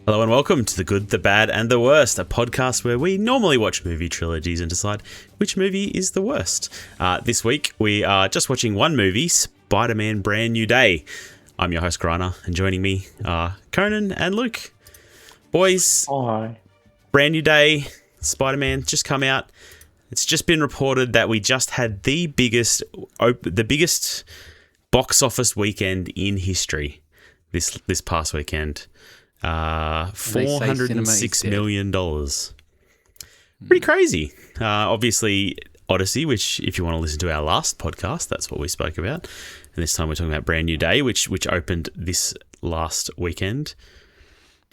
Hello and welcome to The Good, The Bad and The Worst, a podcast where we normally watch movie trilogies and decide which movie is the worst. This week we are just watching one movie, Spider-Man Brand New Day. I'm your host, Grana, and joining me are Conan and Luke. Boys, Hi. Brand New Day, Spider-Man just come out. It's just been reported that we just had the biggest box office weekend in history this past weekend. $406 million. Pretty crazy. Obviously, Odyssey, which if you want to listen to our last podcast, that's what we spoke about. And this time we're talking about Brand New Day, which opened this last weekend.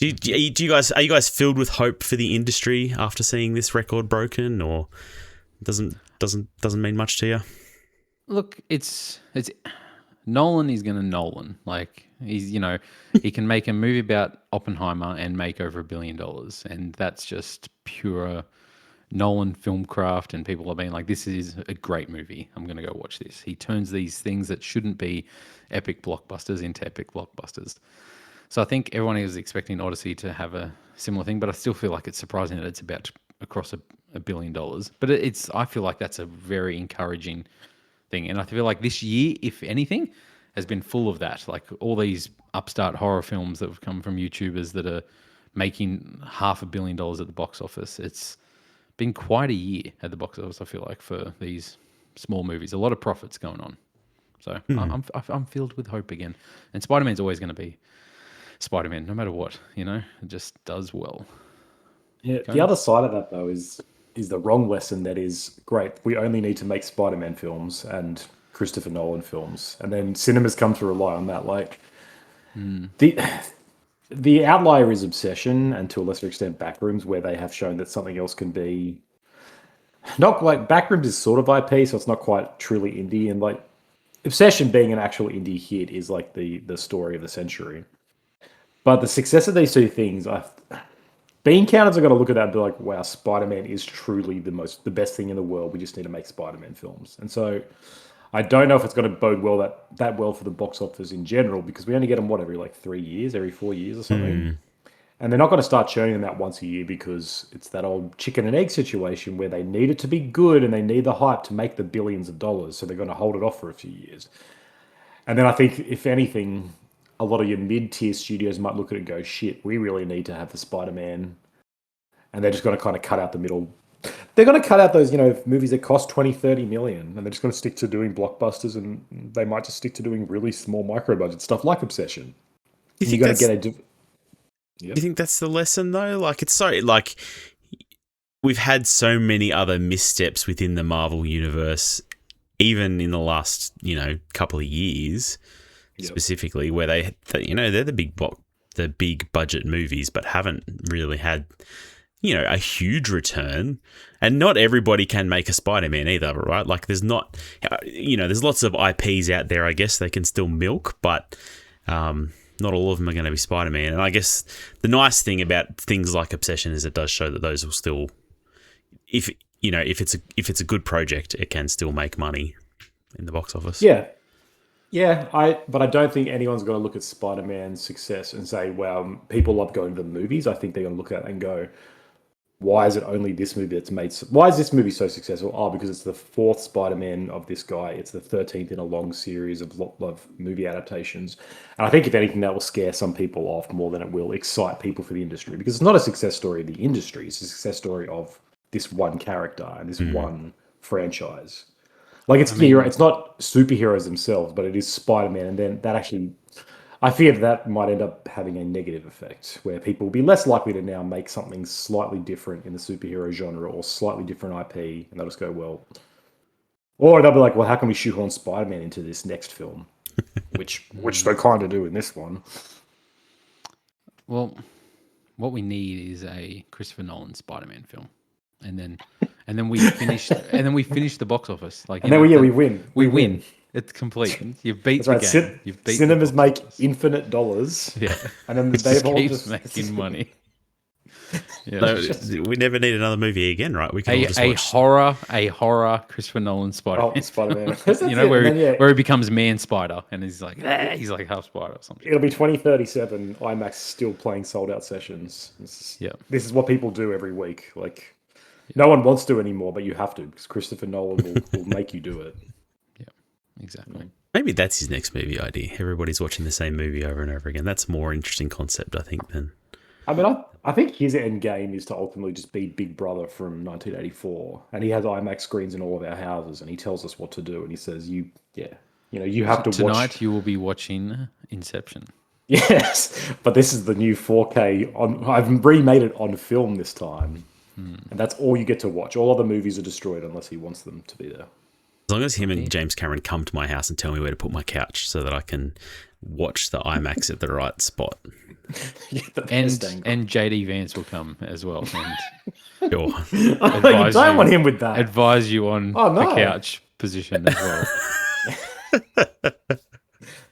Are you guys filled with hope for the industry after seeing this record broken, or doesn't mean much to you? Look, it's Nolan is going to Nolan. Like he can make a movie about Oppenheimer and make over $1 billion, and that's just pure Nolan film craft. And people are being like, "This is a great movie. I'm going to go watch this." He turns these things that shouldn't be epic blockbusters into epic blockbusters. So I think everyone is expecting Odyssey to have a similar thing, but I still feel like it's surprising that it's about to cross $1 billion. But I feel like that's a very encouraging thing, and I feel like this year, if anything, has been full of that. Like all these upstart horror films that have come from YouTubers that are making $500 million at the box office. It's been quite a year at the box office, I feel like, for these small movies. A lot of profits going on. So I'm filled with hope again. And Spider-Man's always going to be Spider-Man, no matter what. It just does well. Yeah, the other side of that, though, is the wrong lesson. That is, great, we only need to make Spider-Man films and Christopher Nolan films, and then cinemas come to rely on that. Like, the outlier is Obsession, and to a lesser extent Backrooms, where they have shown that something else can be not like Backrooms is sort of IP, so it's not quite truly indie, and like Obsession being an actual indie hit is like the story of the century. But the success of these two things, bean counters are going to look at that and be like, wow, Spider-Man is truly the best thing in the world. We just need to make Spider-Man films. And so I don't know if it's going to bode well that well for the box office in general, because we only get them, every 3 years, every 4 years or something. And they're not going to start churning them out once a year, because it's that old chicken and egg situation where they need it to be good and they need the hype to make the billions of dollars. So they're going to hold it off for a few years. And then I think, if anything, a lot of your mid-tier studios might look at it and go, shit, we really need to have the Spider-Man. And they're just going to kind of cut out the middle. They're going to cut out those, movies that cost 20, 30 million. And they're just going to stick to doing blockbusters, and they might just stick to doing really small micro-budget stuff like Obsession. Do you think that's the lesson, though? Like, it's so, like, we've had so many other missteps within the Marvel universe, even in the last, couple of years. Specifically, where they're the big budget movies, but haven't really had a huge return. And not everybody can make a Spider-Man either, right? Like, there's not there's lots of IPs out there, I guess, they can still milk, but not all of them are going to be Spider-Man. And I guess the nice thing about things like Obsession is it does show that those will still, if it's a good project, it can still make money in the box office. Yeah, but I don't think anyone's going to look at Spider-Man's success and say, wow, people love going to the movies. I think they're going to look at it and go, why is it only this movie that's made... Why is this movie so successful? Oh, because it's the fourth Spider-Man of this guy. It's the 13th in a long series of movie adaptations. And I think, if anything, that will scare some people off more than it will excite people for the industry. Because it's not a success story of the industry. It's a success story of this one character and this one franchise. Like, it's not superheroes themselves, but it is Spider-Man, and then that actually, I fear that might end up having a negative effect, where people will be less likely to now make something slightly different in the superhero genre or slightly different IP, and they'll just go, well, or they'll be like, well, how can we shoehorn Spider-Man into this next film, which they kind of do in this one. Well, what we need is a Christopher Nolan Spider-Man film, and then we finish, the box office. Like, and then we win. We win. It's complete. You've beat the game. You've beat cinemas make infinite dollars. Yeah, and then they've all just making money. Yeah. No, we never need another movie again, right? We can all just watch. A horror Christopher Nolan Spider-Man. Oh, Spider-Man. where he becomes Man Spider and he's like half spider or something. It'll be 2037. IMAX still playing sold-out sessions. This is what people do every week. Like, no one wants to anymore, but you have to because Christopher Nolan will make you do it. Yeah, exactly. Maybe that's his next movie idea. Everybody's watching the same movie over and over again. That's a more interesting concept, I think, than... I mean, I think his end game is to ultimately just be Big Brother from 1984. And he has IMAX screens in all of our houses and he tells us what to do. And he says, you have to watch. Tonight you will be watching Inception. Yes, but this is the new 4K. I've remade it on film this time. And that's all you get to watch. All other movies are destroyed unless he wants them to be there. As long as him and James Cameron come to my house and tell me where to put my couch so that I can watch the IMAX at the right spot. And JD Vance will come as well. And Sure. You don't want him with that. Advise you on the couch position as well.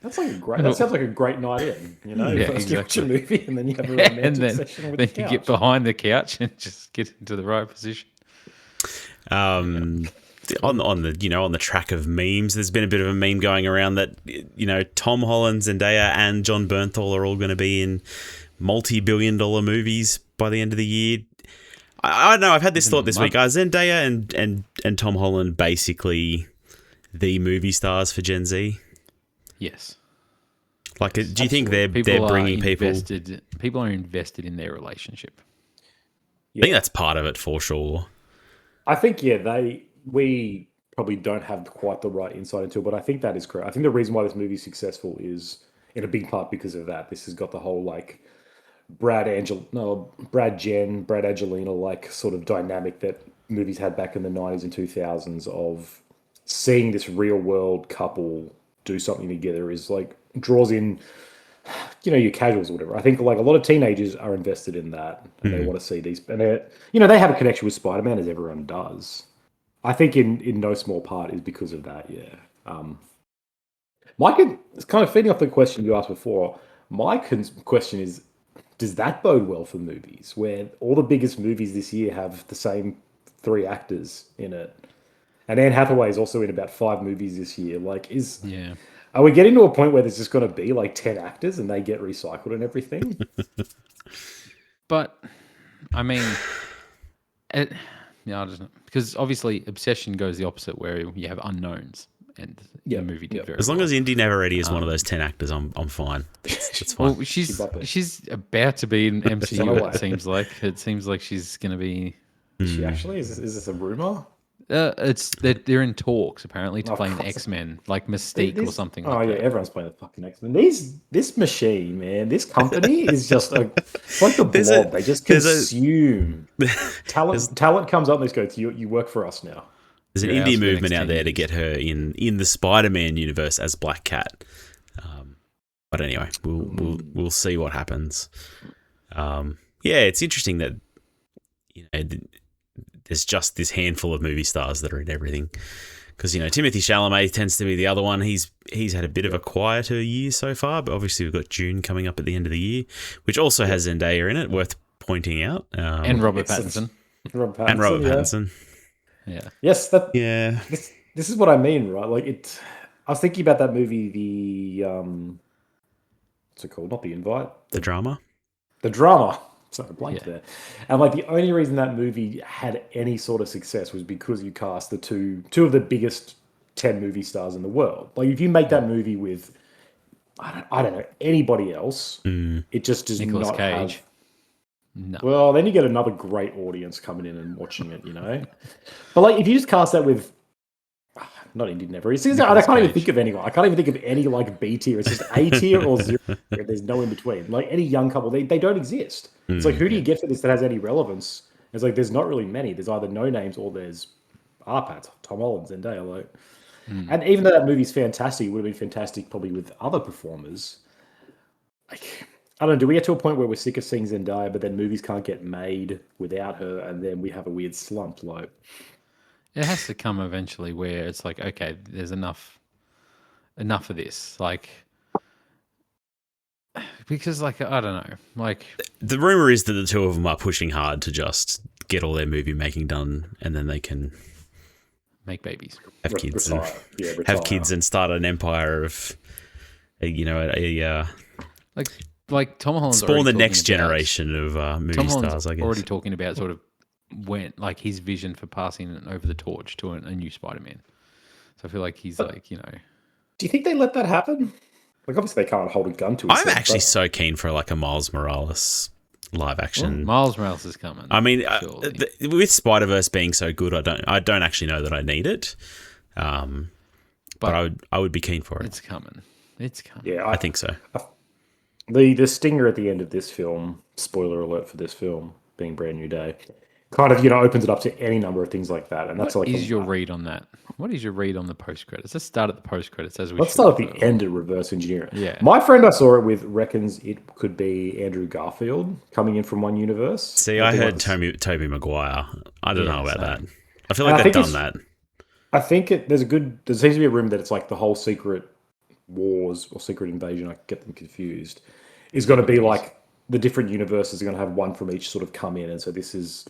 That sounds like a great night in. You know, first you watch a movie and then you have a romantic session with the couch. You get behind the couch and just get into the right position. On the track of memes, there's been a bit of a meme going around that Tom Holland, Zendaya, and John Bernthal are all going to be in multi-billion-dollar movies by the end of the year. I don't know. I've had this thought this week. Are Zendaya and Tom Holland basically the movie stars for Gen Z? Yes. Like, do you think they're bringing people? People are invested in their relationship. I think that's part of it for sure. I think we probably don't have quite the right insight into it, but I think that is correct. I think the reason why this movie is successful is in a big part because of that. This has got the whole like Brad Angelina like sort of dynamic that movies had back in the 90s and 2000s of seeing this real world couple do something together is like draws in your casuals or whatever. I think like a lot of teenagers are invested in that and they want to see these, and they have a connection with Spider-Man as everyone does. I think in no small part is because of that. Yeah. Mike, it's kind of feeding off the question you asked before. My question is, does that bode well for movies where all the biggest movies this year have the same 3 actors in it? And Anne Hathaway is also in about 5 movies this year. Like, are we getting to a point where there's just going to be like 10 actors and they get recycled and everything? But, I mean, I don't know. Because obviously Obsession goes the opposite where you have unknowns. And the movie did very As long well. as Indy Navarrete is one of those 10 actors, I'm fine. That's fine. Well, she's about to be in MCU. It seems like she's going to be. She actually is this a rumor? They're in talks apparently to play an X-Men, like Mystique or something. Oh yeah, everyone's playing the fucking X-Men. This machine, man, this company is just it's like the blob. They just consume talent comes up and they go, you work for us now. There's an indie movement out there to get her in the Spider-Man universe as Black Cat. But anyway, we'll see what happens. It's interesting that there's just this handful of movie stars that are in everything. Because Timothée Chalamet tends to be the other one. He's had a bit of a quieter year so far, but obviously we've got June coming up at the end of the year, which also has Zendaya in it. Worth pointing out, and Robert Pattinson. Robert Pattinson. Yeah. Yes. This is what I mean, right? Like I was thinking about that movie, the what's it called? Not The Invite. The Drama. The Drama. Sorry, I blanked there. And like the only reason that movie had any sort of success was because you cast the two of the biggest 10 movie stars in the world. Like if you make that movie with I don't know anybody else, it just does Nicolas not Cage. have. No. Well, then you get another great audience coming in and watching it, But like, if you just cast that with, not Indy Navarrete, I can't even think of anyone. I can't even think of any like B tier. It's just A tier or 0. There's no in between. Like any young couple, they don't exist. It's like, who do you get for this that has any relevance? It's like, there's not really many. There's either no names or there's RPAT, Tom Holland, Zendaya. Like, and even though that movie's fantastic, it would have been fantastic probably with other performers. Like, I don't know, do we get to a point where we're sick of seeing Zendaya, but then movies can't get made without her, and then we have a weird slump? Like, it has to come eventually where it's like, okay, there's enough of this. Like, Because, like, I don't know. Like, The rumor is that the two of them are pushing hard to just get all their movie making done, and then they can make babies. have kids, retire. Yeah, have retire. kids, and start an empire of, Like Tom Holland's spawn already the talking next about- generation of movie Tom Holland's stars. I guess. already talking about sort of when, like, his vision for passing over the torch to a new Spider-Man. So I feel like he's like, Do you think they let that happen? Like, obviously they can't hold a gun to his I'm head, actually but- so keen for like a Miles Morales live action. Miles Morales is coming. I mean, surely. with Spider-Verse being so good, I don't actually know that I need it. But I would be keen for it. It's coming. It's coming. Yeah, I think so. The stinger at the end of this film, spoiler alert for this film, being Brand New Day, kind of, opens it up to any number of things like that. And that's What like is your read on that? What is your read on the post credits? Let's start at the post credits as we. Let's start at the end of reverse engineering. Yeah. My friend I saw it with reckons it could be Andrew Garfield coming in from one universe. See, I heard Tobey Maguire. I don't know about same. that. I feel And like I they've think done that. I think there seems to be a rumor that it's like the whole Secret Wars or Secret Invasion, I get them confused, is going to be like the different universes are going to have one from each sort of come in. And so this is.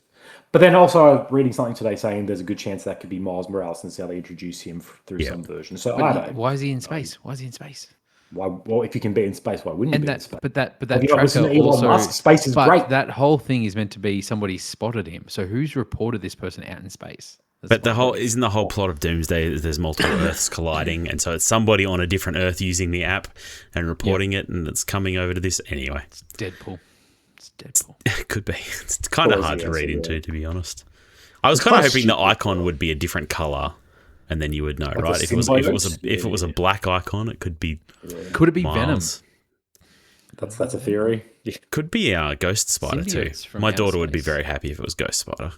But then also I'm reading something today saying there's a good chance that could be Miles Morales and see how they introduce him through some version. So I don't. Why is he in space? Why is he in space? Well, if you can be in space, why wouldn't you And be in that, space? but that Have you not listened tracker to Elon also. Musk? Space is but great. that whole thing is meant to be somebody spotted him. So who's reported this person out in space? But isn't the whole plot of Doomsday that there's multiple Earths colliding, and so it's somebody on a different Earth using the app and reporting it, and it's coming over to this anyway. It's Deadpool. It's Deadpool. It could be. It's kind of hard to read into, to be honest. I was kind of quite hoping the stupid. icon would be a different color, and then you would know, Like a right? If it was a black icon, it could be Could it be Venom? Miles. That's a theory. Yeah. Could be Ghost Spider too. Symbiotes from My outer daughter would be space. very happy if it was Ghost Spider.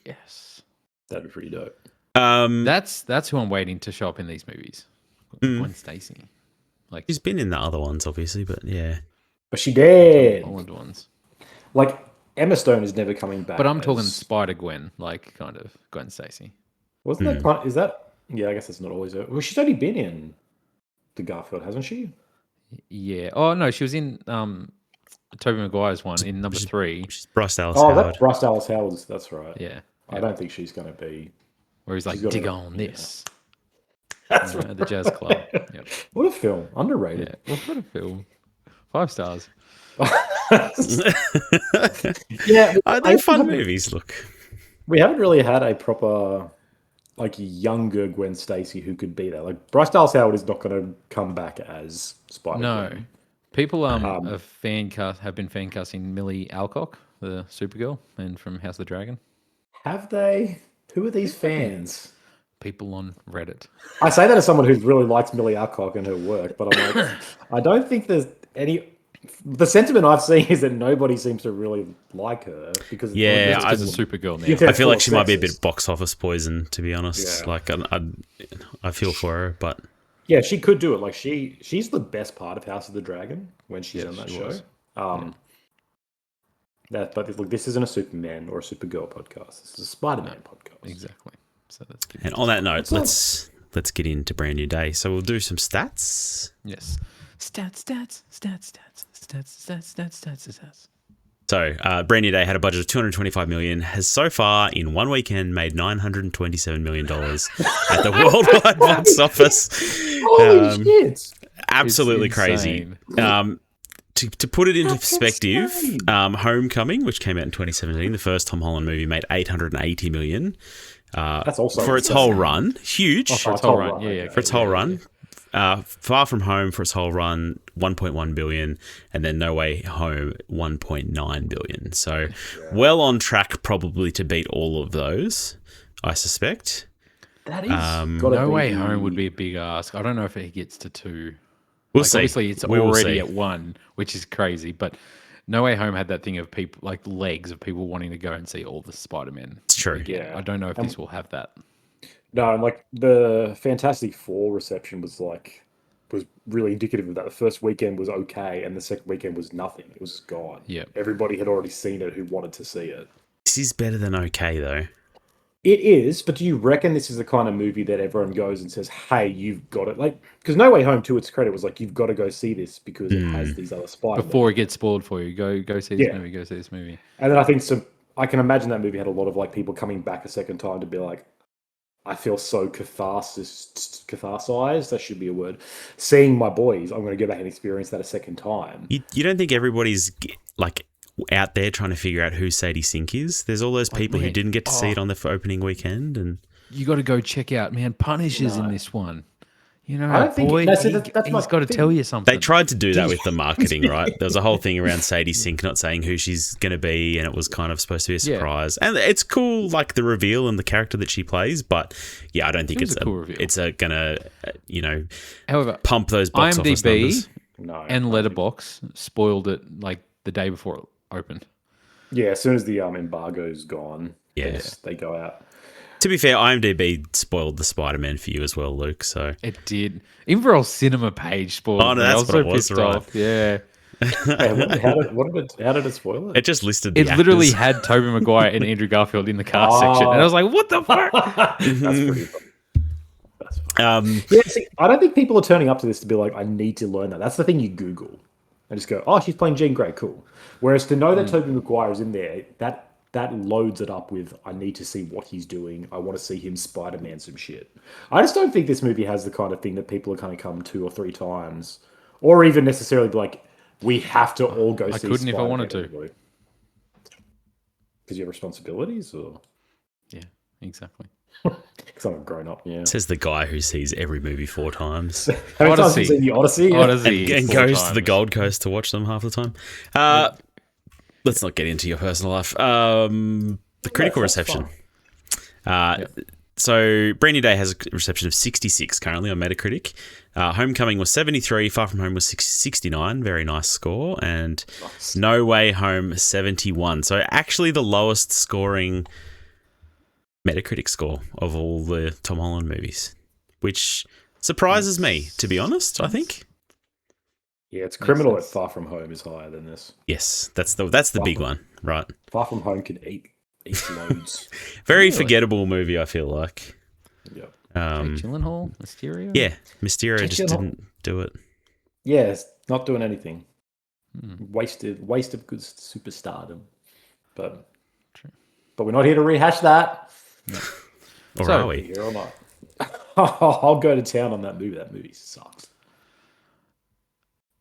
Yes. That'd be pretty dope. That's who I'm waiting to show up in these movies. Gwen Stacy. Like She's been in the other ones, obviously, but yeah. But she did. Holland ones. Like Emma Stone is never coming back. But I'm talking as- Spider Gwen, like kind of Gwen Stacy. Wasn't that kind? Is that? Yeah, I guess that's not always. Well, she's only been in the Garfield, hasn't she? Yeah. Oh no, she was in Tobey Maguire's one in number 3. She's Bryce Dallas Oh, Howard. that's Bryce Dallas Howard. That's right. Yeah. I don't think she's going to be. Where he's like, She's got dig a- on this. That's At the jazz club. Yep. What a film! Underrated. Yeah. Well, what a film. 5 stars. Yeah, They're fun movies, look. We haven't really had a proper, like, younger Gwen Stacy who could be there. Like Bryce Dallas Howard is not going to come back as Spider. No. People have been fan casting Millie Alcock, the Supergirl, and from House of the Dragon. Have they? Who are these fans? People on Reddit. I say that as someone who really likes Millie Alcock and her work, but I'm like, I don't think there's any. The sentiment I've seen is that nobody seems to really like her because Yeah, It's because of Supergirl now. Yeah. I feel like she might be a sexist. bit box office poison, to be honest. Yeah. Like, I feel for her, but Yeah, she could do it. Like she's the best part of House of the Dragon when she's on that she show. was. But look, this isn't a Superman or a Supergirl podcast. This is a Spider-Man podcast. Exactly. So that's good. and on that note, let's get into Brand New Day. So we'll do some stats. Yes. Stats. So, Brand New Day had a budget of $225 million, has so far in one weekend made $927 million at the worldwide box office. Holy shit! Absolutely It's crazy. insane. To put it into perspective, insane. Homecoming, which came out in 2017, the first Tom Holland movie, made $880 million. That's also For its whole run. Huge. For its whole run. Yeah. For its whole run. Far From Home for its whole run, 1.1 billion, and then No Way Home, 1.9 billion. So, well on track probably to beat all of those, I suspect. That is No Way Home would be a big ask. I don't know if it gets to 2. We'll Like, see. obviously, it's We will already see. at 1, which is crazy. But No Way Home had that thing of people, like legs of people wanting to go and see all the Spider-Man. It's true. Yeah. I don't know if this will have that. No, and like the Fantastic Four reception was really indicative of that. The first weekend was okay, and the second weekend was nothing. It was just gone. Yeah. Everybody had already seen it who wanted to see it. This is better than okay, though. It is, but do you reckon this is the kind of movie that everyone goes and says, "Hey, you've got it"? Like, because No Way Home, to its credit, was like, "You've got to go see this because it has these other Spider-Man." Before it gets spoiled for you, go see this Yeah. movie. Go see this movie. And then I think so. I can imagine that movie had a lot of like people coming back a second time to be like, "I feel so catharsized. That should be a word. Seeing my boys, I'm going to go back and experience that a second time." You don't think everybody's like out there trying to figure out who Sadie Sink is? There's all those people who man, didn't get to see it on the opening weekend, and You got to go check out, man. Punisher's in this one. You know, I don't think boy, that's he's my got to thing. tell you something. they tried to do that with the marketing, right? There was a whole thing around Sadie Sink not saying who she's going to be, and it was kind of supposed to be a surprise. And it's cool, like the reveal and the character that she plays, but yeah, I don't think it's a cool reveal. It's gonna, However, pump those box office numbers. No, and Letterboxd spoiled it like the day before it opened. Yeah, as soon as the embargo's gone, Yeah. they go out. To be fair, IMDb spoiled the Spider-Man for you as well, Luke. So It did. Even for our cinema page spoiled. Oh, no, me. that's I was what so it was, pissed right. off. Yeah. Hey, how did it spoil it? it just listed the It literally actors. had Tobey Maguire and Andrew Garfield in the cast section. And I was like, what the fuck? That's pretty funny. That's funny. Um, Yeah, see, I don't think people are turning up to this to be like, I need to learn that. That's the thing you Google. And just go, oh, she's playing Jean Grey, cool. Whereas to know that Tobey Maguire is in there, that loads it up with, I need to see what he's doing. I want to see him Spider-Man some shit. I just don't think this movie has the kind of thing that people are kind of come 2 or 3 times. Or even necessarily be like, we have to all go see couldn't if I wanted to. Because you have responsibilities? Or Yeah, exactly. because I'm a grown-up, yeah. says the guy who sees every movie 4 times How many times have Odyssey. you seen the Odyssey? Odyssey and 4 goes to the times. Gold Coast to watch them half the time. Let's not get into your personal life. The critical that's reception. So Brand New Day has a reception of 66 currently on Metacritic. Homecoming was 73. Far From Home was 69. Very nice score. And No Way Home 71. So actually the lowest scoring Metacritic score of all the Tom Holland movies, which surprises me, to be honest, I think. Yeah, it's criminal that Far From Home is higher than this. Yes, that's the big one, right? Far From Home can eat loads. Very forgettable movie, I feel like. Yep. Jake Gyllenhaal, Mysterio. Yeah, Mysterio Jake just Gyllenhaal. didn't do it. Yeah, it's not doing anything. Waste of good superstardom. But we're not here to rehash that. Or So- are we? Here or not. I'll go to town on that movie. That movie sucks.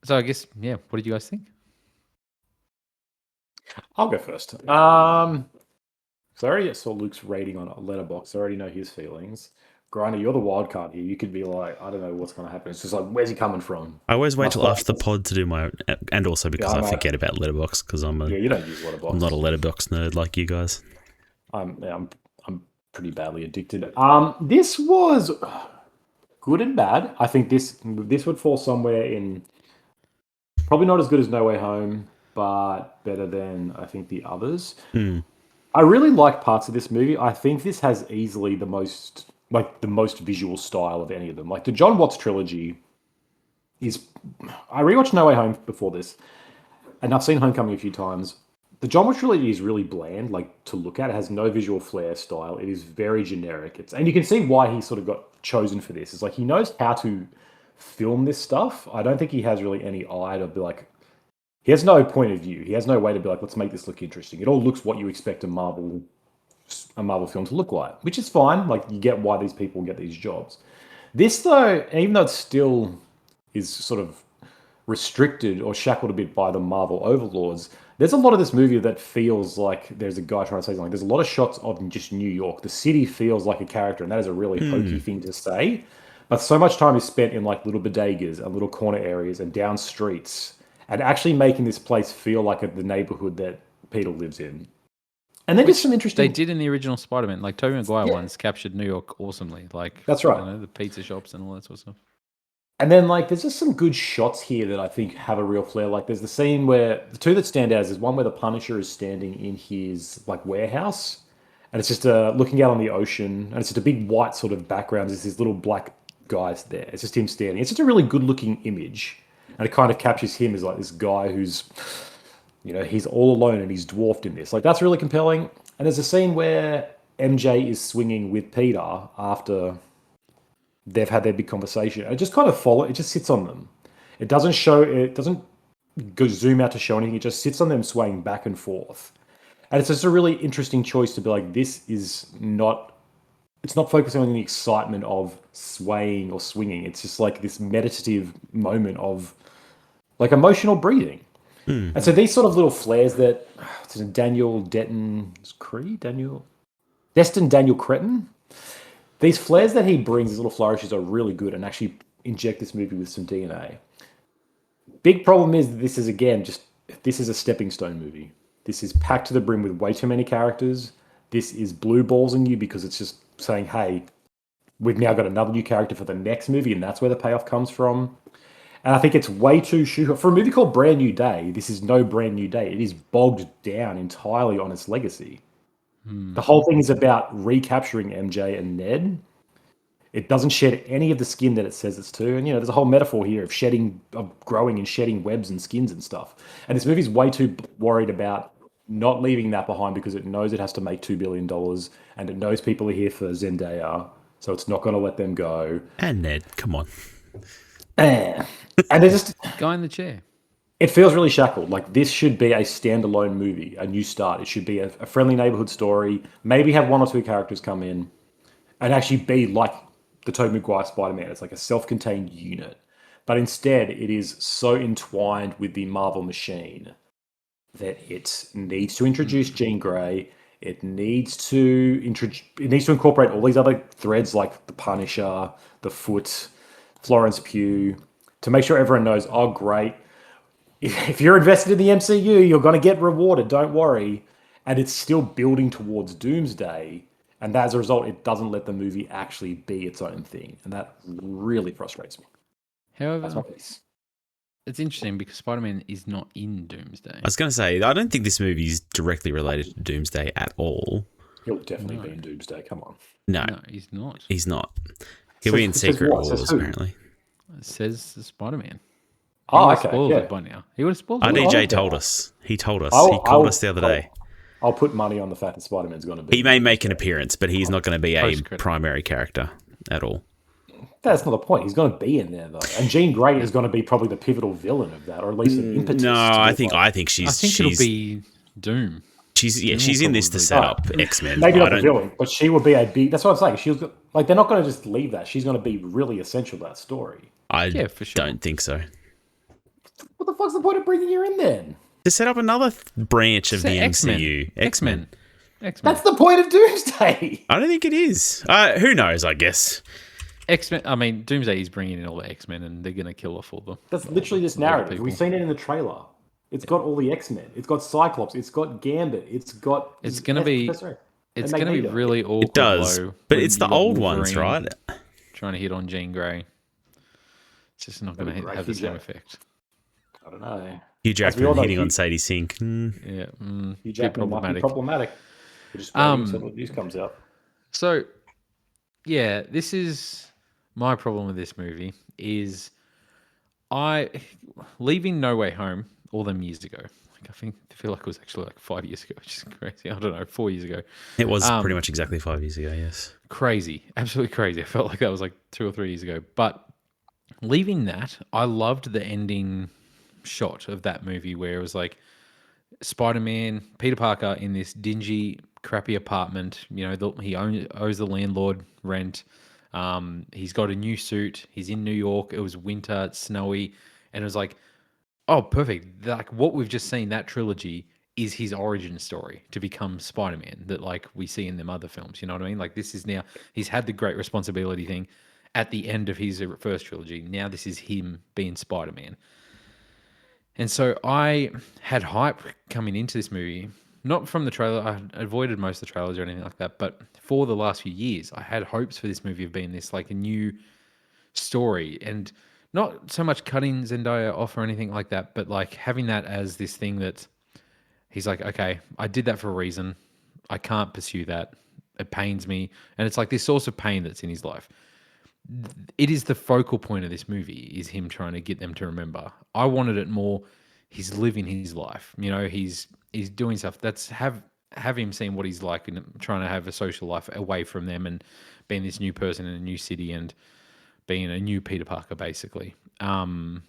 So I guess, yeah. What did you guys think? I'll go first. So I already saw Luke's rating on Letterboxd. I already know his feelings. Grinder, you're the wild card here. You could be like, I don't know what's going to happen. It's just like, where's he coming from? I always wait till My after the pod to do my, and also because Yeah, I I'm forget about Letterboxd because I'm Yeah, you don't use Letterboxd. not a Letterboxd nerd like you guys. I'm pretty badly addicted. This was good and bad. I think this would fall somewhere in probably not as good as No Way Home, but better than I think the others. I really like parts of this movie. I think this has easily the most visual style of any of them. Like the John Watts trilogy is. I rewatched No Way Home before this, and I've seen Homecoming a few times. The John Watts trilogy is really bland, like to look at. It has no visual flair style. It is very generic. And you can see why he sort of got chosen for this. It's like he knows how to film this stuff. I don't think he has really any eye to be like. He has no point of view. He has no way to be like, let's make this look interesting. It all looks what you expect a Marvel film to look like, which is fine. Like you get why these people get these jobs. This though, even though it still is sort of restricted or shackled a bit by the Marvel overlords, there's a lot of this movie that feels like there's a guy trying to say something. There's a lot of shots of just New York. The city feels like a character, and that is a really hokey thing to say. But so much time is spent in like little bodegas and little corner areas and down streets, and actually making this place feel like the neighborhood that Peter lives in. And then there's some interesting. They did in the original Spider-Man. Like Tobey Maguire ones captured New York awesomely. Like That's right. You know, the pizza shops and all that sort of stuff. And then, like, there's just some good shots here that I think have a real flair. Like, there's the scene where the two that stand out is there's one where the Punisher is standing in his like warehouse, and it's just looking out on the ocean, and it's just a big white sort of background. There's these little black guys there. It's just him standing. It's just a really good-looking image, and it kind of captures him as like this guy who's, you know, he's all alone and he's dwarfed in this. Like, that's really compelling. And there's a scene where MJ is swinging with Peter after they've had their big conversation. It just kind of it just sits on them. It doesn't go zoom out to show anything. It just sits on them swaying back and forth. And it's just a really interesting choice to be like, it's not focusing on the excitement of swaying or swinging. It's just like this meditative moment of like emotional breathing. And so these sort of little flares that Destin Daniel Cretton, these flares that he brings, these little flourishes are really good and actually inject this movie with some DNA. Big problem is that this is a stepping stone movie. This is packed to the brim with way too many characters. This is blue ballsing you because it's just saying, hey, we've now got another new character for the next movie, and that's where the payoff comes from. And I think it's way too for a movie called Brand New Day. This is no brand new day. It is bogged down entirely on its legacy. The whole thing is about recapturing MJ and Ned. It doesn't shed any of the skin that it says it's to. And, there's a whole metaphor here of growing and shedding webs and skins and stuff. And this movie's way too worried about not leaving that behind because it knows it has to make $2 billion and it knows people are here for Zendaya. So it's not going to let them go. And Ned, come on. And they're just... Guy in the chair. It feels really shackled. Like, this should be a standalone movie, a new start. It should be a friendly neighborhood story. Maybe have one or two characters come in and actually be like the Tobey Maguire Spider-Man. It's like a self-contained unit. But instead, it is so entwined with the Marvel machine that it needs to introduce Jean Grey. It needs to incorporate all these other threads like the Punisher, the Foot, Florence Pugh, to make sure everyone knows, oh, great. If you're invested in the MCU, you're going to get rewarded, don't worry. And it's still building towards Doomsday. And as a result, it doesn't let the movie actually be its own thing. And that really frustrates me. However, it's interesting because Spider-Man is not in Doomsday. I was going to say, I don't think this movie is directly related to Doomsday at all. He'll definitely be in Doomsday, come on. No, he's not. He's not. He'll be in Secret Wars, apparently. It says Spider-Man. Oh, okay. Spoiled it by now. He would have spoiled it. RDJ told us. He told us. He called us the other day. I'll put money on the fact that Spider-Man's going to be. He may make an appearance, but he's not going to be a primary character at all. That's not the point. He's going to be in there, though. And Jean Grey is going to be probably the pivotal villain of that, or at least an impetus. No, I think she's. I think it'll be Doom. She's in this to set up X-Men. Maybe not the villain, but she will be a big. That's what I'm saying. She's like, they're not going to just leave that. She's going to be really essential to that story. For sure. Don't think so. What the fuck's the point of bringing her in then? To set up another branch of the MCU. X-Men. That's the point of Doomsday. I don't think it is. Who knows, I guess. X-Men. I mean, Doomsday is bringing in all the X-Men and they're going to kill off all them. That's literally this narrative. We've seen it in the trailer. It's got all the X-Men. It's got Cyclops. It's got Gambit. It's going to be... It's going to be really awkward. It does, but it's the old ones, right? Trying to hit on Jean Grey. It's just not going to have the same effect. I don't know. Hugh Jackman hitting on Sadie Sink. Yeah. Hugh Jackman might be problematic. Just until the news comes out. So, yeah, this is my problem with this movie is leaving No Way Home all them years ago. I feel like it was actually like 5 years ago, which is crazy. I don't know, 4 years ago. It was pretty much exactly 5 years ago, yes. Crazy. Absolutely crazy. I felt like that was like 2 or 3 years ago. But leaving that, I loved the ending shot of that movie where it was like Spider-Man, Peter Parker in this dingy, crappy apartment. He owes the landlord rent. He's got a new suit. He's in New York. It was winter, it's snowy. And it was like, oh, perfect. Like what we've just seen, that trilogy is his origin story to become Spider-Man that like we see in them other films. You know what I mean? Like this is now, he's had the great responsibility thing at the end of his first trilogy. Now this is him being Spider-Man. And so I had hype coming into this movie, not from the trailer. I avoided most of the trailers or anything like that. But for the last few years, I had hopes for this movie of being this like a new story and not so much cutting Zendaya off or anything like that, but like having that as this thing that he's like, okay, I did that for a reason. I can't pursue that. It pains me. And it's like this source of pain that's in his life. It is the focal point of this movie is him trying to get them to remember. I wanted it more. He's living his life. He's doing stuff. have him seeing what he's like and trying to have a social life away from them and being this new person in a new city and being a new Peter Parker, basically. And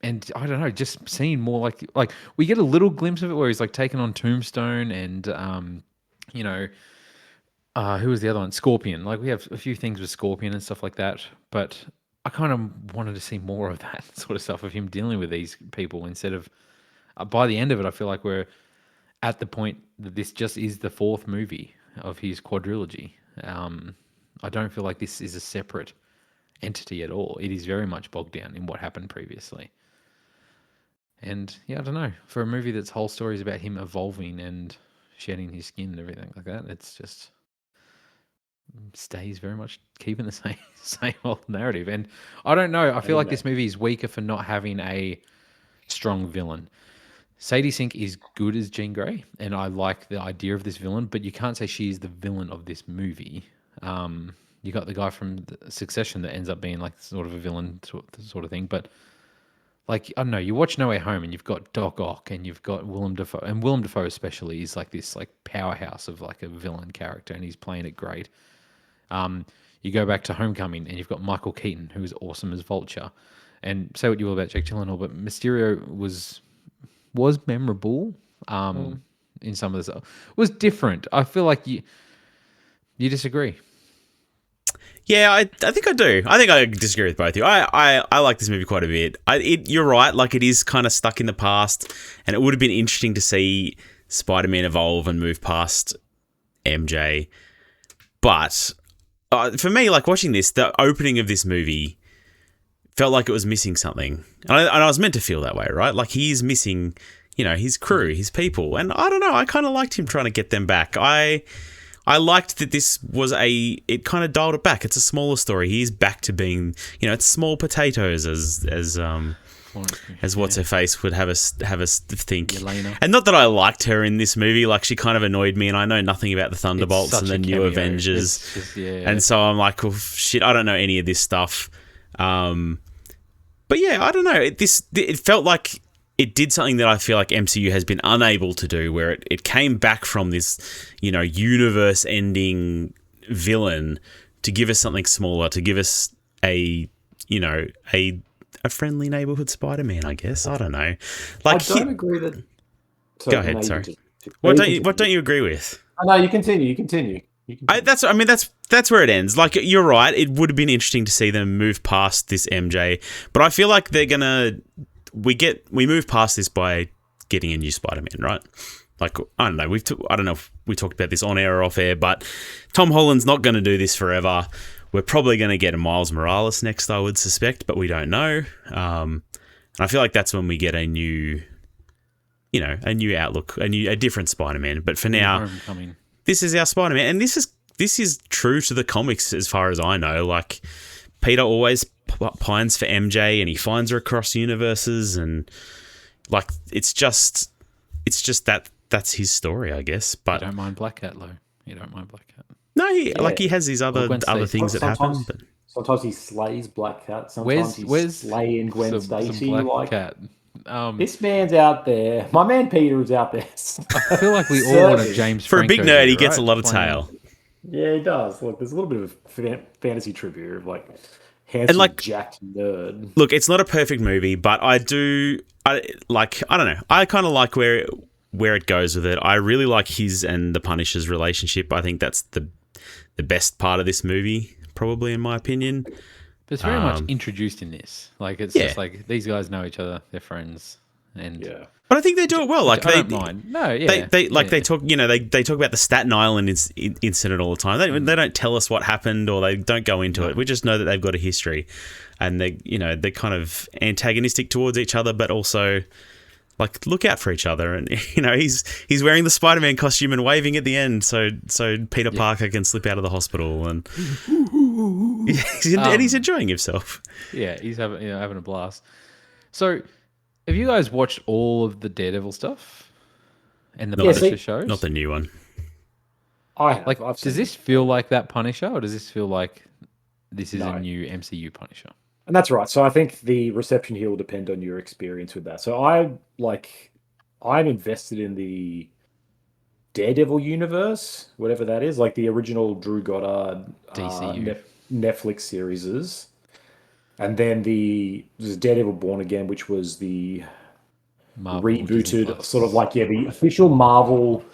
I don't know, just seeing more like we get a little glimpse of it where he's like taking on Tombstone and you know, who was the other one? Scorpion. Like we have a few things with Scorpion and stuff like that, but I kind of wanted to see more of that sort of stuff of him dealing with these people instead of. By the end of it, I feel like we're at the point that this just is the fourth movie of his quadrilogy. I don't feel like this is a separate entity at all. It is very much bogged down in what happened previously. And yeah, I don't know. For a movie that's whole story is about him evolving and shedding his skin and everything like that, it's just stays very much keeping the same old narrative. And I don't know. I feel like this movie is weaker for not having a strong villain. Sadie Sink is good as Jean Grey, and I like the idea of this villain, but you can't say she is the villain of this movie. You got the guy from Succession that ends up being like sort of a villain sort of thing, but like, I don't know, you watch No Way Home and you've got Doc Ock and you've got Willem Dafoe, and Willem Dafoe especially is like this like powerhouse of like a villain character, and he's playing it great. You go back to Homecoming and you've got Michael Keaton, who is awesome as Vulture. And say what you will about Jake Gyllenhaal, but Mysterio was memorable in some of the stuff. It was different. I feel like you disagree. Yeah, I think I do. I think I disagree with both of you. I like this movie quite a bit. You're right, like it is kind of stuck in the past, and it would have been interesting to see Spider-Man evolve and move past MJ. But for me, like watching this, the opening of this movie felt like it was missing something. And I was meant to feel that way, right? Like he's missing, his crew, his people. And I don't know, I kind of liked him trying to get them back. I liked that this was it kind of dialed it back. It's a smaller story. He's back to being, it's small potatoes as what's her face would have us think. Yelena. And not that I liked her in this movie, like she kind of annoyed me, and I know nothing about the Thunderbolts and the new Avengers. Just, and so I'm like, well, shit, I don't know any of this stuff. But yeah, I don't know. It felt like it did something that I feel like MCU has been unable to do, where it came back from this, universe-ending villain to give us something smaller, to give us a friendly neighborhood Spider-Man, I guess. I don't know. Like, I don't agree that. Go ahead. Sorry. What don't you agree with? Oh, no, you continue. You continue. That's where it ends. Like, you're right. It would have been interesting to see them move past this MJ, but I feel like they're gonna. We move past this by getting a new Spider-Man, right? Like, I don't know. I don't know if we talked about this on air or off air, but Tom Holland's not going to do this forever. We're probably going to get a Miles Morales next, I would suspect, but we don't know. And I feel like that's when we get a new outlook, a different Spider-Man. But for now, this is our Spider-Man, and this is true to the comics as far as I know. Like, Peter always pines for MJ, and he finds her across universes, and like it's just that's his story, I guess. But you don't mind Black Cat, though. You don't mind Black Cat. No, he has these other things that happen. But sometimes he slays Black Cat. Sometimes he's slaying Gwen Stacy. Black Cat. This man's out there. My man Peter is out there. I feel like we all want a James for Franco a big nerd. He right? gets a lot of tail. Yeah, he does. Look, there's a little bit of fantasy trivia of like handsome, jacked nerd. Look, it's not a perfect movie, but I don't know. I kind of like where it goes with it. I really like his and the Punisher's relationship. I think that's the best part of this movie, probably, in my opinion. But it's very much introduced in this. Like, it's just like these guys know each other, they're friends, and But I think they do it well. Like, I don't mind. No, yeah, they talk. They talk about the Staten Island incident all the time. They don't tell us what happened, or they don't go into it. We just know that they've got a history, and they're kind of antagonistic towards each other, but also like look out for each other. And he's wearing the Spider-Man costume and waving at the end, so Peter Parker can slip out of the hospital, and he's enjoying himself. Yeah, he's having a blast. So, have you guys watched all of the Daredevil stuff and the Punisher shows? Not the new one. I have. Like, does this feel like that Punisher, or does this feel like this is a new MCU Punisher? And that's right. So I think the reception here will depend on your experience with that. So I'm invested in the Daredevil universe, whatever that is, like the original Drew Goddard DCU. Netflix series, and then there's Daredevil Born Again, which was the Marvel Disney rebooted, Plus. sort of like the official Marvel.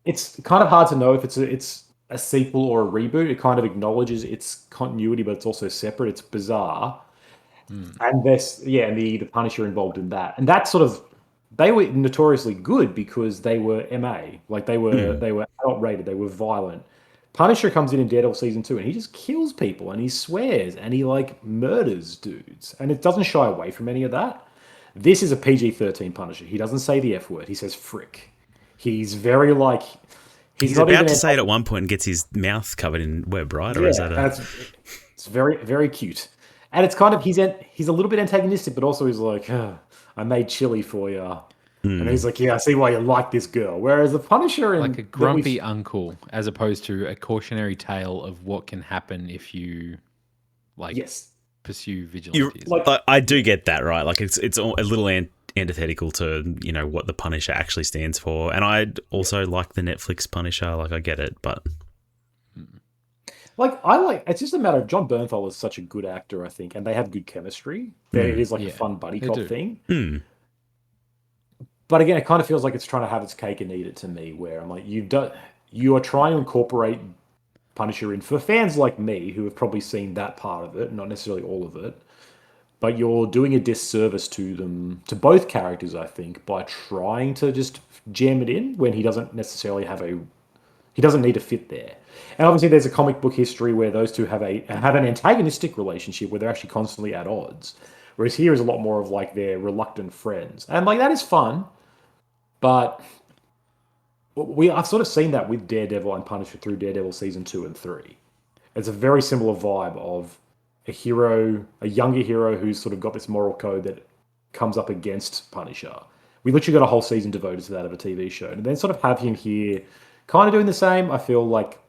It's kind of hard to know if it's a sequel or a reboot. It kind of acknowledges its continuity, but it's also separate. It's bizarre. And and the Punisher involved in that, and that sort of they were notoriously good because they were MA, like they were adult rated, they were violent. Punisher comes in Daredevil season 2, and he just kills people, and he swears, and he like murders dudes, and it doesn't shy away from any of that. This is a PG-13 Punisher. He doesn't say the F word. He says frick. He's very like He's not about even to say it at one point and gets his mouth covered in web, right? Or is that and it's very, very cute. And it's kind of he's a little bit antagonistic, but also he's like, I made chili for you. And he's like, yeah, I see why you like this girl. Whereas the Punisher like a grumpy uncle, as opposed to a cautionary tale of what can happen if you pursue vigilance. I do get that, right? Like it's a little antithetical to what the Punisher actually stands for, and I also like the Netflix Punisher. Like I get it, but it's just a matter of John Bernthal is such a good actor, I think, and they have good chemistry. It is like a fun buddy cop thing. But again, it kind of feels like it's trying to have its cake and eat it to me, where I'm like, you are trying to incorporate Punisher in for fans like me who have probably seen that part of it, not necessarily all of it. But you're doing a disservice to them, to both characters, I think, by trying to just jam it in when he doesn't necessarily he doesn't need to fit there. And obviously, there's a comic book history where those two have an antagonistic relationship where they're actually constantly at odds. Whereas here is a lot more of like they're reluctant friends, and like that is fun. But I've sort of seen that with Daredevil and Punisher through Daredevil season 2 and 3. It's a very similar vibe of a younger hero who's sort of got this moral code that comes up against Punisher. We literally got a whole season devoted to that of a TV show. And then sort of have him here kind of doing the same. I feel like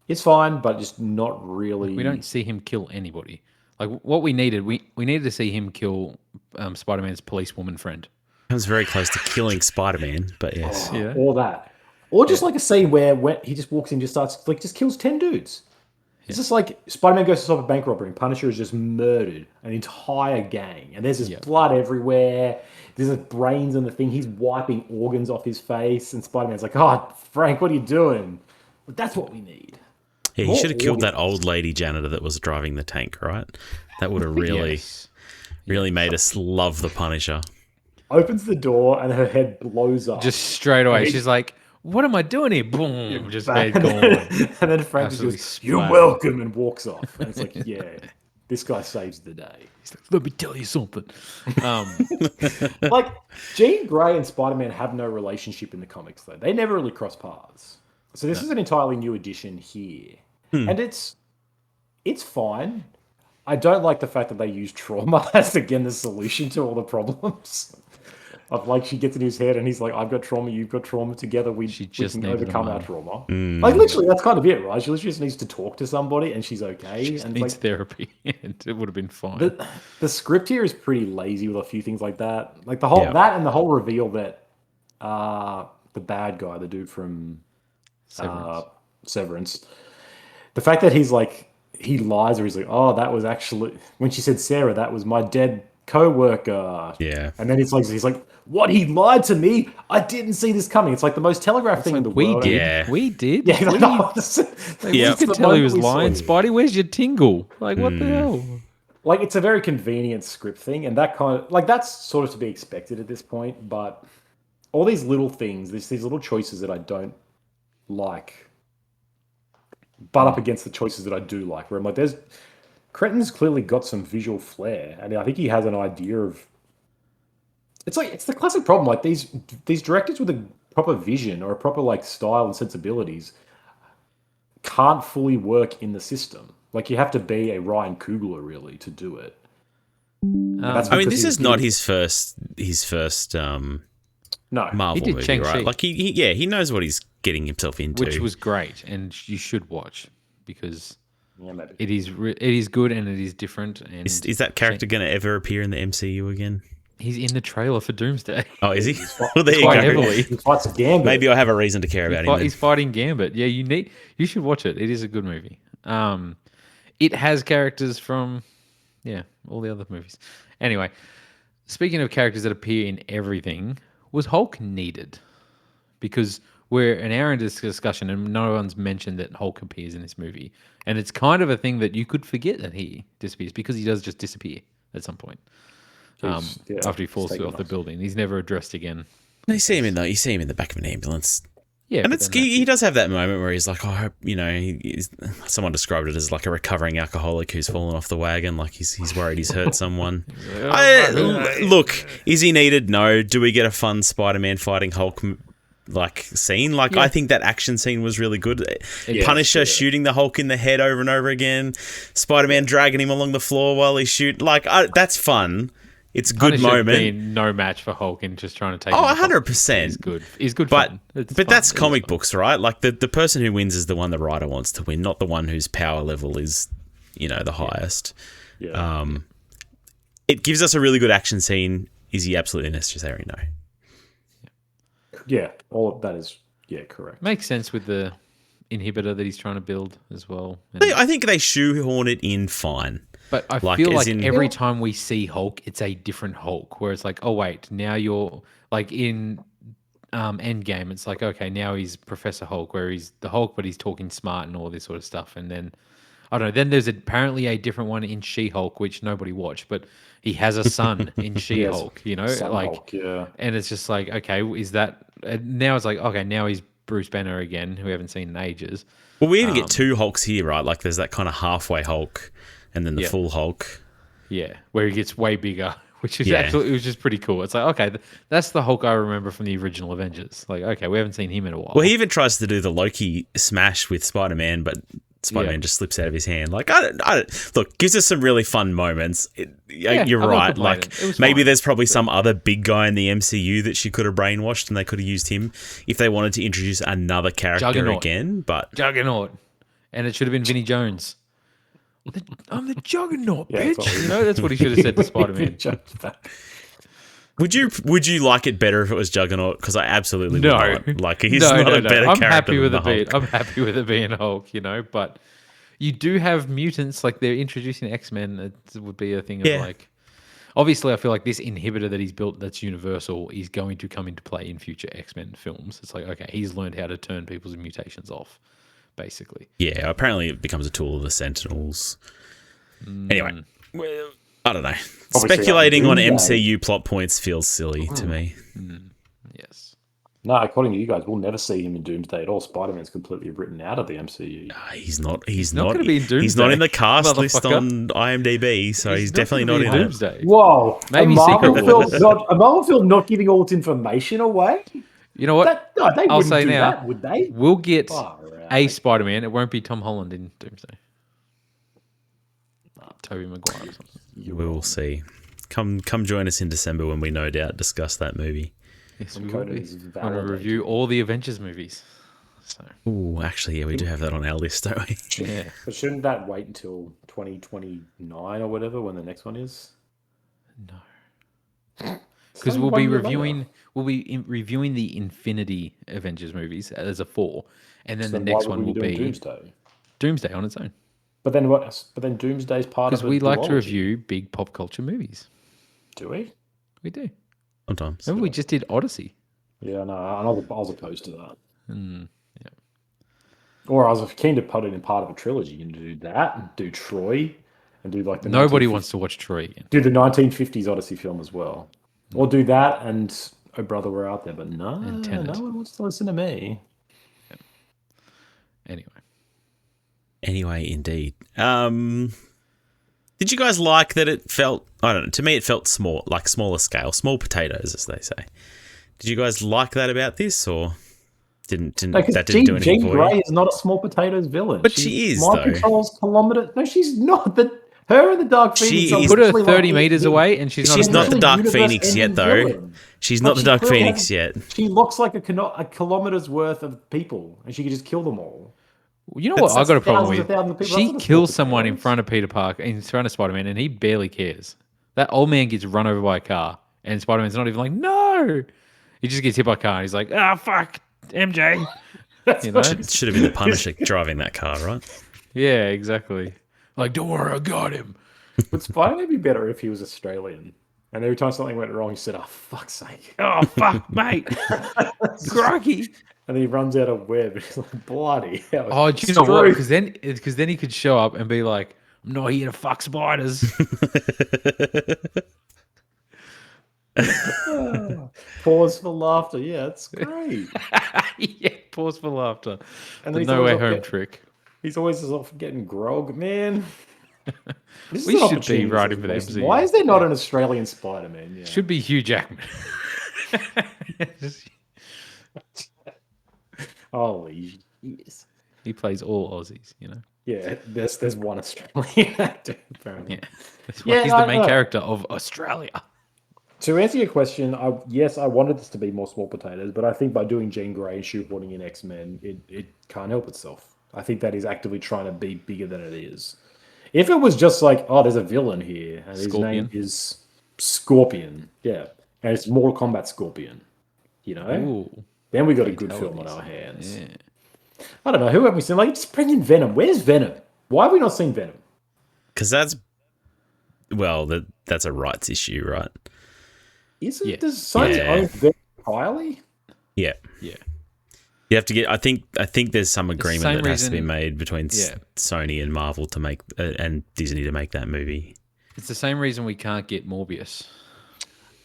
it's fine, but just not really. We don't see him kill anybody. Like what we needed, we needed to see him kill Spider-Man's policewoman friend. Comes very close to killing Spider-Man, but yes. Or that. Or just like a scene where he just walks in, just kills 10 dudes. It's just like Spider-Man goes to stop a bank robbery and Punisher has just murdered an entire gang. And there's this blood everywhere. There's brains in the thing. He's wiping organs off his face. And Spider-Man's like, Frank, what are you doing? But that's what we need. Yeah, he should have killed that old lady janitor that was driving the tank, right? That would have really made us love the Punisher. Opens the door and her head blows up. Just straight away. She's like, what am I doing here? Boom. Just head gone. And then Frank just goes, you're welcome, and walks off. And it's like, this guy saves the day. He's like, let me tell you something. Like, Jean Grey and Spider-Man have no relationship in the comics, though. They never really cross paths. So this is an entirely new addition here. And it's fine. I don't like the fact that they use trauma as, again, the solution to all the problems. Of like, she gets in his head and he's like, I've got trauma, you've got trauma, together we can overcome our trauma. Like, literally, that's kind of it, right? She literally just needs to talk to somebody and she's okay. She needs therapy, and it would have been fine. The script here is pretty lazy with a few things like that. Like the whole that and the whole reveal that the bad guy, the dude from Severance, the fact that he's like, he lies or he's like, oh, that was actually, when she said Sarah, that was my dead co-worker. Yeah. And then he's like, what? He lied to me? I didn't see this coming. It's like the most telegraphed thing in the world. We did. Yeah. You can tell he was lying. Spidey, where's your tingle? Like, what the hell? Like, it's a very convenient script thing, and that kind of, like, that's sort of to be expected at this point, but all these little things, these little choices that I don't like, butt up against the choices that I do like, where I'm like, Cretton's clearly got some visual flair, and I think he has an idea of. It's the classic problem. Like these directors with a proper vision or a proper like style and sensibilities can't fully work in the system. Like you have to be a Ryan Coogler really to do it. I mean, this is not his first no Marvel movie, right? Like he knows what he's getting himself into, which was great, and you should watch because. Yeah, it is good and it is different. And is that character going to ever appear in the MCU again? He's in the trailer for Doomsday. Oh, is he? Well, there you quite go. heavily. He fights Gambit. Maybe I have a reason to care about him. then. He's fighting Gambit. Yeah, you should watch it. It is a good movie. It has characters from all the other movies. Anyway, speaking of characters that appear in everything, was Hulk needed? Because we're an hour into this discussion and no one's mentioned that Hulk appears in this movie. And it's kind of a thing that you could forget that he disappears because he does just disappear at some point. After he falls off the building. He's never addressed again. You see him in the back of an ambulance. Yeah, and he does have that moment where he's like, oh, I hope, someone described it as like a recovering alcoholic who's fallen off the wagon, like he's worried he's hurt someone. Look, is he needed? No. Do we get a fun Spider-Man fighting Hulk scene? I think that action scene was really good. Punisher shooting the Hulk in the head over and over again. Spider-Man dragging him along the floor while he shoot. That's fun. It's a good moment. Being no match for Hulk and just trying to take. 100%. He's good. He's good. But fun. That's comic books, right? Like the person who wins is the one the writer wants to win, not the one whose power level is, the highest. Yeah. It gives us a really good action scene. Is he absolutely necessary? No. Yeah. All of that is correct. Makes sense with the inhibitor that he's trying to build as well. I think they shoehorn it in fine. But I feel like every time we see Hulk, it's a different Hulk. Where it's like, oh wait, now you're like in Endgame. It's like, okay, now he's Professor Hulk, where he's the Hulk, but he's talking smart and all this sort of stuff. And then I don't know. Then there's apparently a different one in She-Hulk, which nobody watched, but he has a son in She-Hulk. Hulk, yeah. And it's just like, okay, is that now? It's like, okay, now he's Bruce Banner again, who we haven't seen in ages. Well, we even get two Hulks here, right? Like there's that kind of halfway Hulk. And then the full Hulk. Yeah, where he gets way bigger, which is actually, it was just pretty cool. It's like, okay, that's the Hulk I remember from the original Avengers. Like, okay, we haven't seen him in a while. Well, he even tries to do the Loki smash with Spider-Man, but Spider-Man just slips out of his hand. Like, look, gives us some really fun moments. You're right. Like, maybe there's probably some other big guy in the MCU that she could have brainwashed and they could have used him if they wanted to introduce another character again. But Juggernaut. And it should have been Vinnie Jones. I'm the Juggernaut, bitch. That's what he should have said to Spider-Man. Would you like it better if it was Juggernaut? Because I absolutely would not. Like, he's not a better I'm character happy with than the it Hulk. I'm happy with it being Hulk, but you do have mutants, like they're introducing X-Men. It would be a thing of like, obviously I feel like this inhibitor that he's built that's universal is going to come into play in future X-Men films. It's like, okay, he's learned how to turn people's mutations off. Basically, yeah. Apparently, it becomes a tool of the Sentinels. Anyway, well, I don't know. Obviously, Speculating on MCU plot points feels silly to me. Yes. No, according to you guys, we'll never see him in Doomsday at all. Spider-Man's completely written out of the MCU. He's not. He's not not going to be in Doomsday. He's not in the cast list on IMDb, so he's definitely not in Doomsday. Whoa! Maybe a Marvel Secret Wars. a Marvel film not giving all its information away. You know what? They I'll wouldn't say do now, that, would they? we'll get Right. a Spider-Man. It won't be Tom Holland in Doomsday. Tobey Maguire or something. We will see. Come join us in December when we no doubt discuss that movie. Yes, When we will Conan be. is I'm going to validated. review all the Avengers movies. So Oh, actually, yeah, we do have that on our list, don't we? yeah, But shouldn't that wait until 2029 or whatever when the next one is? no, because Only we'll be 1 year reviewing. later. We'll be reviewing the Infinity Avengers movies as a 4, and then So the why next would one we will doing be Doomsday. Doomsday on its own. But then what? But then Doomsday's part of Because a we like to duology. review big pop culture movies. Do we? We do. Sometimes. Remember we just did Odyssey. Yeah, no, I was opposed to that. Yeah. Or I was keen to put it in part of a trilogy and do that, and do Troy, and do like the Nobody 1950s wants to watch Troy again. do the 1950s Odyssey film as well, or do that and Oh Brother We're Out There. But no, And no Tenet. one wants to listen to me. Anyway, indeed. Did you guys like that it felt, I don't know, to me it felt small, like smaller scale, small potatoes, as they say. Did you guys like that about this, or didn't that didn't do anything Jean for Grey you? is not a small potatoes villain. But she is, mind though. controls kilometer. No, she's not. Her and the Dark Phoenix. She are is- Put her literally 30 like meters the- away and she's not She's a not the threat. Dark universe Phoenix yet, ending though. villain. She's But not the she Dark clearly Phoenix has- yet. She looks like a kilometer's worth of people, and she could just kill them all. You know what I got a problem thousands of with? thousands of people. She That's not a kills small someone in potatoes. front of Peter Parker, in front of Spider-Man, and he barely cares. That old man gets run over by a car, And Spider-Man's not even like, no. He just gets hit by a car and he's like, fuck, MJ. You know? Should have been the Punisher driving that car, right? Yeah, exactly. Like, don't worry, I got him. Would Spider-Man be better if he was Australian? And every time something went wrong, he said, "Oh, fuck's sake." Oh, fuck, mate. Crikey. And then he runs out of web. He's like, bloody hell. Oh, do you know what? Because then he could show up and be like, I'm not here to fuck spiders. Pause for laughter. Yeah, it's great. Yeah, pause for laughter. And The he's no always way off home get- trick. He's always just off getting grog, man. This is We an should be opportunity writing for the situation. MCU. Why is there not an Australian Spider-Man? Yeah. Should be Hugh Jackman. Holy yes. He plays all Aussies, you know. Yeah, there's one Australian actor apparently. Yeah, that's why Yeah, he's I the main know. character of Australia. To answer your question, yes, I wanted this to be more small potatoes, but I think by doing Jean Grey and shoehorning in X-Men, it can't help itself. I think that is actively trying to be bigger than it is. If it was just like, oh, there's a villain here, and his Scorpion. name is Scorpion, yeah, and it's Mortal Kombat Scorpion, you know, Ooh, then we got a good film on fatalities. our hands. yeah. I don't know, who have we seen? Like, just bring in Venom. Where's Venom? Why have we not seen Venom? Because that's a rights issue, right? Is it? Yeah. Does Sony Yeah. own Venom entirely? Yeah. Yeah. You have to get. I think there's some agreement same that has to be reason- made between Yeah. Sony and Marvel to make and Disney to make that movie. It's the same reason we can't get Morbius.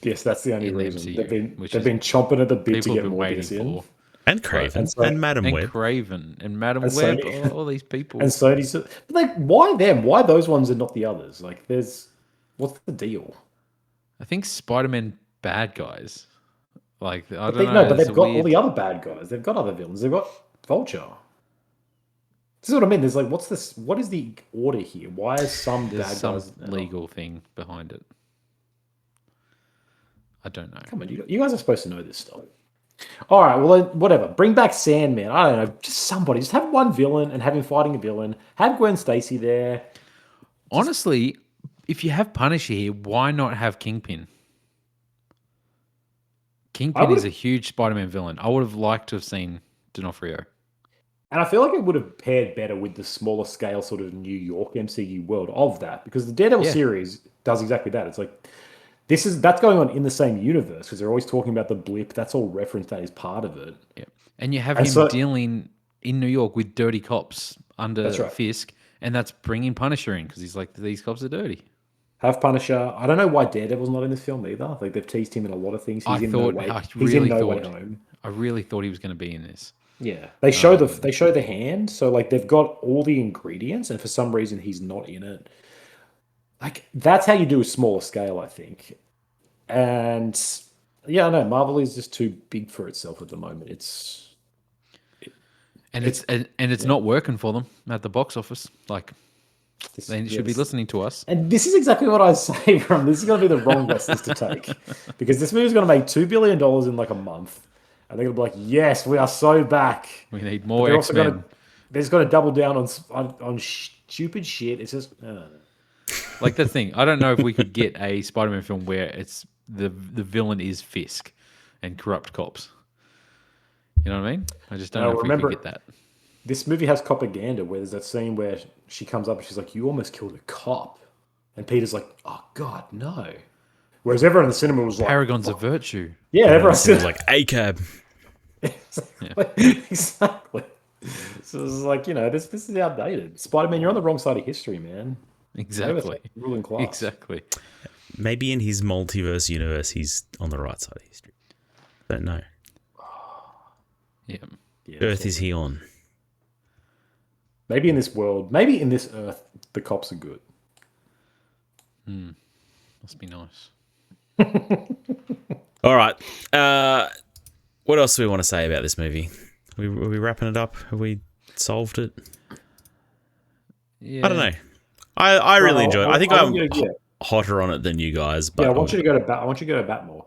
Yes, that's the only In the reason. MCU, They've which been is chomping at the bit to People get have been waiting Morbius in. for. And Craven and so- and Madam And Web. Craven and Madam And Web, Sony- all these people. And Sony's but like, why them? Why those ones and not the others? Like, what's the deal? I think Spider-Man bad guys. Like, I But don't know. but it's they've a got all weird- the other bad guys. They've got other villains. They've got Vulture. This is what I mean. There's like, what's this? What is the order here? Why is some There's bad some guys legal thing behind it. I don't know. Come on, you guys are supposed to know this stuff. All right, well, then, whatever. Bring back Sandman. I don't know. Just somebody. Just have one villain and have him fighting a villain. Have Gwen Stacy there. Honestly, if you have Punisher here, why not have Kingpin? Kingpin is a huge Spider-Man villain. I would have liked to have seen D'Onofrio. And I feel like it would have paired better with the smaller scale sort of New York MCU world of that, because the Daredevil Yeah. series does exactly that. It's like that's going on in the same universe because they're always talking about the blip. That's all referenced. That is part of it. Yeah. And you have And him so- dealing in New York with dirty cops under That's right. Fisk, and that's bringing Punisher in because he's like, these cops are dirty. Have Punisher. I don't know why Daredevil's not in this film either. Like they've teased him in a lot of things. He's I in thought- No Way. I He's in really No Way thought- Home. I really thought he was going to be in this. Yeah, they show the hand, so like they've got all the ingredients, and for some reason he's not in it. Like that's how you do a smaller scale, I think. And yeah, I know Marvel is just too big for itself at the moment. And it's not working for them at the box office. Like, This, they should be yes. listening to us. And this is exactly what I say, from this is going to be the wrong lessons to take, because this movie is going to make $2 billion in like a month, and they're going to be like, "Yes, we are so back." We need But more they're also X-Men. going to they're just going to double down on stupid shit. It's just Like the thing, I don't know if we could get a Spider-Man film where it's the villain is Fisk and corrupt cops. You know what I mean? I just don't No, know if remember- we could get that. This movie has propaganda where there's that scene where she comes up and she's like, "You almost killed a cop," and Peter's like, "Oh God, no." Whereas everyone in the cinema was like, Paragons of virtue. "Yeah, everyone It was said like ACAB. exactly." So it's like, this is outdated. Spider-Man, you're on the wrong side of history, man. Exactly. Ruling class. Exactly. Maybe in his multiverse universe, he's on the right side of history. Don't know. Yeah. Yeah, Earth is he on? maybe in this world, maybe in this Earth, the cops are good. Must be nice. All right. What else do we want to say about this movie? Are we wrapping it up? Have we solved it? Yeah. I don't know. I really enjoyed it. I think I'm want you to- hotter on it than you guys, but yeah, I want you to go to bat. I want you to go to bat more.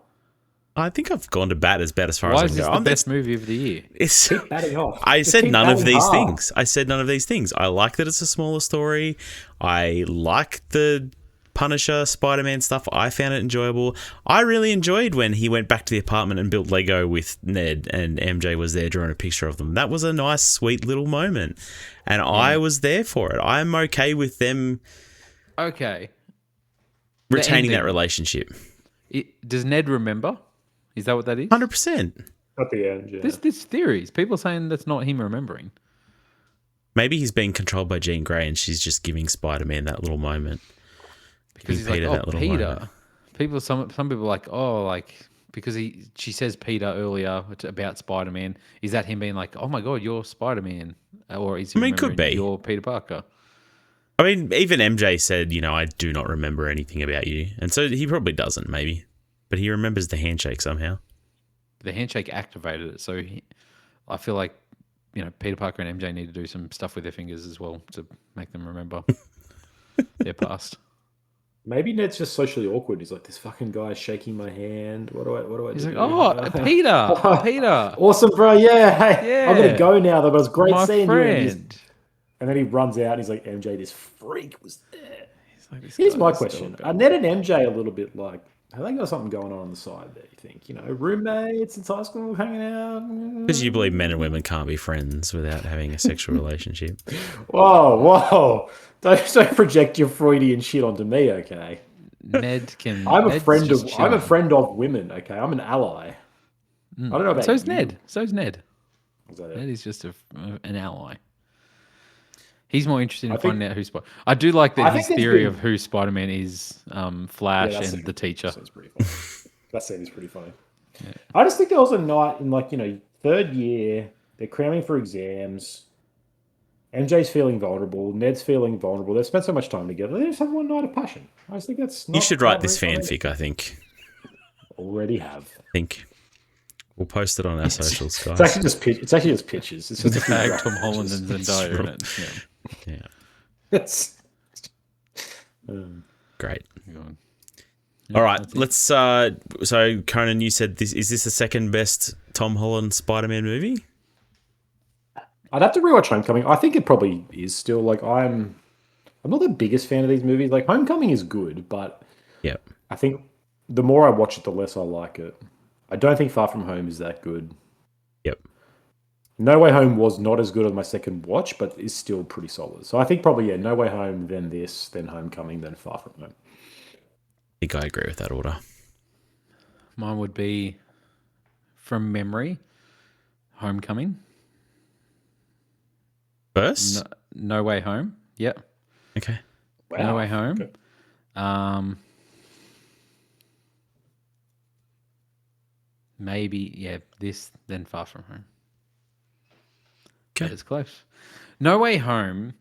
I think I've gone to bat as far Why as is I this can the go. best movie of the year? It's, Batting off. I Just said keep none of batting these hard. things. I said none of these things. I like that it's a smaller story. I like the Punisher, Spider-Man stuff. I found it enjoyable. I really enjoyed when he went back to the apartment and built Lego with Ned, and MJ was there drawing a picture of them. That was a nice, sweet little moment, and I was there for it. I'm okay with them retaining that relationship. Does Ned remember? Is that what that is? 100%. At the end, yeah. This theories. People saying that's not him remembering. Maybe he's being controlled by Jean Grey, and she's just giving Spider-Man that little moment. Because he's Peter like, that little Peter. moment. Some people are like, because she says Peter earlier about Spider-Man. Is that him being like, oh my God, you're Spider-Man? Or is he could be. You're Peter Parker? I mean, even MJ said, I do not remember anything about you. And so he probably doesn't, maybe. But he remembers the handshake somehow. The handshake activated it. So I feel like, Peter Parker and MJ need to do some stuff with their fingers as well to make them remember their past. Maybe Ned's just socially awkward. He's like, this fucking guy's shaking my hand. What do I He's do? like, oh, Peter. Awesome, bro. Yeah. Hey, I'm going Yeah. to go now, though. But it was great My seeing you. friend. And then he runs out and he's like, MJ, this freak was there. He's like, this Here's guy my is still question. going. Are Ned and MJ a little bit like, have they got something going on the side there, you think? Roommates since high school, hanging out? Because you believe men and women can't be friends without having a sexual relationship. Whoa. Don't project your Freudian shit onto me, okay? Ned can. I'm a Ned's friend just of I'm a chilling. friend of women, okay? I'm an ally. I don't know about So's you. Ned. So's Ned. Is that it? Ned is just an ally. He's more interested in I think- finding out who I do like I that think his there's theory been- of who Spider-Man is, Flash that's and the teacher. That sounds pretty funny. That scene is pretty funny. I just think there was a night in third year, they're cramming for exams. MJ's feeling vulnerable. Ned's feeling vulnerable. They've spent so much time together. They just have one night of passion. I just think that's not, You should write not this very fanfic, I think. Already have. We'll post it on our socials, guys. It's actually just pictures. It's just a few Tag graphic Tom Holland pictures. and Zendaya in it. Yeah. Yeah, It's- great. God. All right, that's it. let's. So, Conan, you said this is this the second best Tom Holland Spider-Man movie? I'd have to rewatch Homecoming. I think it probably is still. I'm not the biggest fan of these movies. Homecoming is good, but Yeah. I think the more I watch it, the less I like it. I don't think Far From Home is that good. Yep. No Way Home was not as good on my second watch, but is still pretty solid. So I think probably, No Way Home, then this, then Homecoming, then Far From Home. I think I agree with that order. Mine would be, from memory, Homecoming. First? No Way Home. Yep. Okay. No Way Home. Okay. Maybe, this, then Far From Home. Okay. That is close. No Way Home,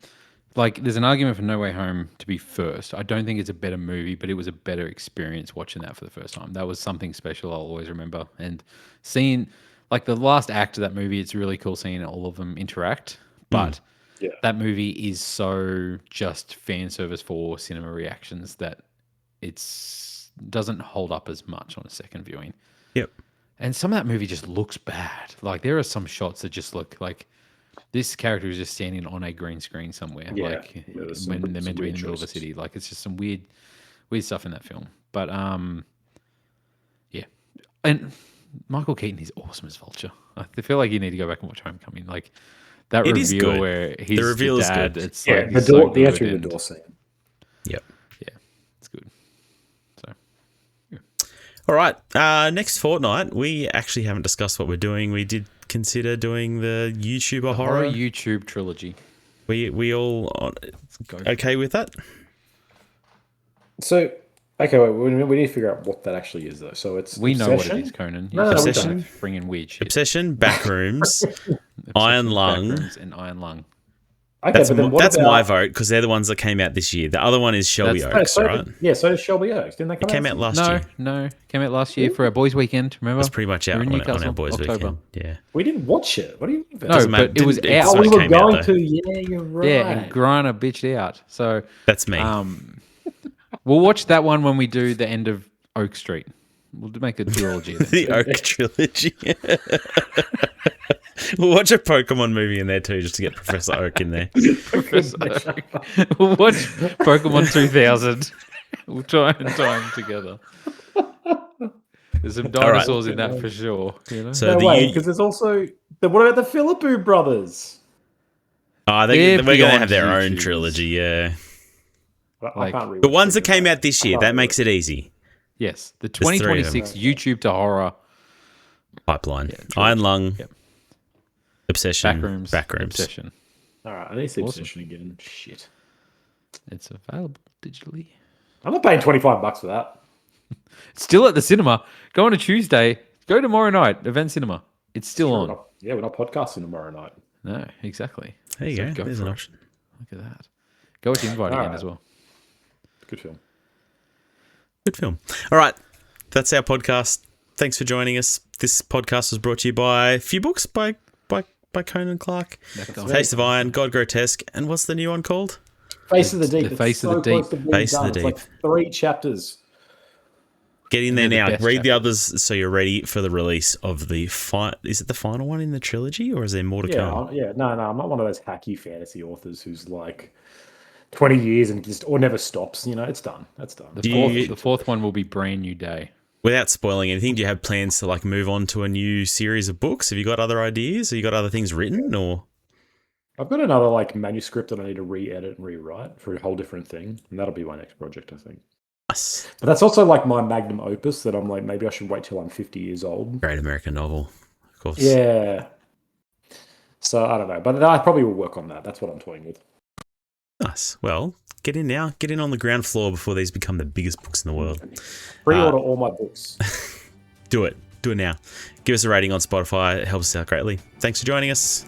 there's an argument for No Way Home to be first. I don't think it's a better movie, but it was a better experience watching that for the first time. That was something special I'll always remember. And seeing, the last act of that movie, it's really cool seeing all of them interact. But Yeah. that movie is so just fan service for cinema reactions that doesn't hold up as much on a second viewing. Yep. And some of that movie just looks bad. There are some shots that just look like this character is just standing on a green screen somewhere. Yeah. There's When some they're meant to be in weird the middle of a choices. city. It's just some weird stuff in that film. But yeah. And Michael Keaton is awesome as Vulture. I feel like you need to go back and watch Homecoming. That It is reveal good. where he's The reveal the is dad. good. It's Yeah, he's the so door, the good entry to and- the door scene. Yep. Yeah, it's good. So All right. Next fortnight, we actually haven't discussed what we're doing. We did consider doing the YouTuber horror horror. YouTube trilogy. We all Go. okay with that? So, okay, wait, we need to figure out what that actually is, though. So it's We know what it Obsession? is, Conan. No, You we stop don't. bringing weird shit. Obsession, Backrooms, Obsession, Iron Lung. Backrooms, and Iron Lung. Okay, That's but then what that's about, my vote because they're the ones that came out this year. The other one is Shelby That's- Oaks, so right? Yeah, so does Shelby Oaks. Didn't they come It came out last year. No, came out last year for our boys' weekend. Remember? That's pretty much We out were in on our Newcastle, boys' October. weekend. Yeah. We didn't watch it. What do you mean? No, Doesn't matter. but it was Didn't- out. Oh, we it were came out, going though. to. Yeah, you're right. Yeah, and Grana bitched out. So That's me. we'll watch that one when we do the end of Oak Street. We'll make a duology. Then. The Oak trilogy. We'll watch a Pokemon movie in there too, just to get Professor Oak in there. Professor Oak. We'll watch Pokemon 2000. We'll try and tie them together. There's some dinosaurs in that for sure. You know? So No way, because there's also what about the Philippou brothers? we're They're going to beyond have their own YouTubers. trilogy, yeah. I can't read The ones that came out this year, that makes it easy. Yes, the There's three of them. 2026 YouTube to horror Pipeline. trilogy. Iron Lung. Yep. Obsession. Backrooms. Obsession. All right, I need to see Awesome. Obsession again. Shit. It's available digitally. I'm not paying $25 for that. It's still at the cinema. Go on a Tuesday. Go tomorrow night. Event Cinema. It's still on. We're not podcasting tomorrow night. No, exactly. There you So go. There's for an it. option. Look at that. Go watch Invite All again right. as well. Good film. Good film. All right. That's our podcast. Thanks for joining us. This podcast was brought to you by a few books by Conan Clark. Taste of Iron, God Grotesque, and what's the new one called? Face of the Deep. The Face of the It's so close Deep. to being Face of done. the It's like 3 chapters. Get in there they're the now. best Read the chapters. others so you're ready for the release of the is it the final one in the trilogy, or is there more to come? No, I'm not one of those hacky fantasy authors who's like 20 years and just or never stops. You know, it's done. That's done. The fourth one will be Brand New Day. Without spoiling anything, do you have plans to like move on to a new series of books? Have you got other ideas? Have you got other things written, or? I've got another like manuscript that I need to re-edit and rewrite for a whole different thing, and that'll be my next project, I think. Us. But that's also like my magnum opus that I'm like, maybe I should wait till I'm 50 years old. Great American novel, of course. Yeah. So I don't know, but I probably will work on that. That's what I'm toying with. Nice. Well, get in now. Get in on the ground floor before these become the biggest books in the world. Pre-order all my books. Do it. Do it now. Give us a rating on Spotify. It helps us out greatly. Thanks for joining us.